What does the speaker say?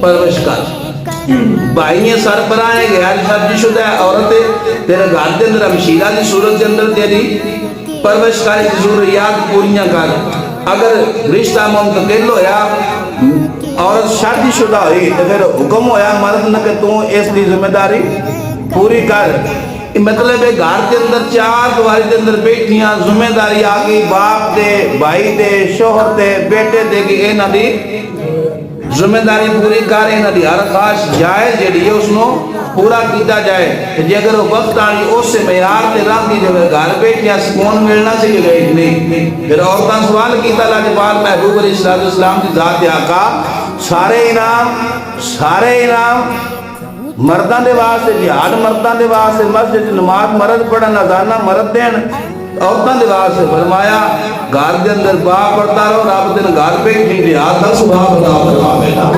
پرورش کر بھائی سربراہ ہے غیر شادی شدہ عورت ہے تیرے گھر کے اندر ہمشیرہ دی صورت کے اندر تیری پرورش کر کی ضروریات پوریاں کر اگر رشتہ منتقل ہویا عورت شادی شدہ ہوئی تو پھر حکم ہویا مرد نہ کہ تو اس کی ذمہ داری پوری کر مطلب ہے گھر کے اندر چار دواری کے اندر بیٹھیاں ذمہ داری آگئی باپ دے بھائی دے شوہر دے بیٹے دے کہ اے نہ دی ذمہ داری پوری کر اے نہ دی ہر خاص جائے جڑی ہے اس نو پورا کیتا جائے جی اگر وہ وقت آنی اس سے معیار تے رکھ دی جو گھر بیٹھیاں سکون ملنا سے گئی نہیں پھر عورتاں سوال کیتا لاجواب محبوب علیہ السلام کی ذات آقا سارے انعام مردان دے واسطے جہاد مردان دے واسطے مسجد نماز مرد پڑھن اذانہ مرد دین عورتان دے واسطے فرمایا گھر دے اندر با پڑھتا رہو رب دن گھر پہ جہاد دا سبحان اللہ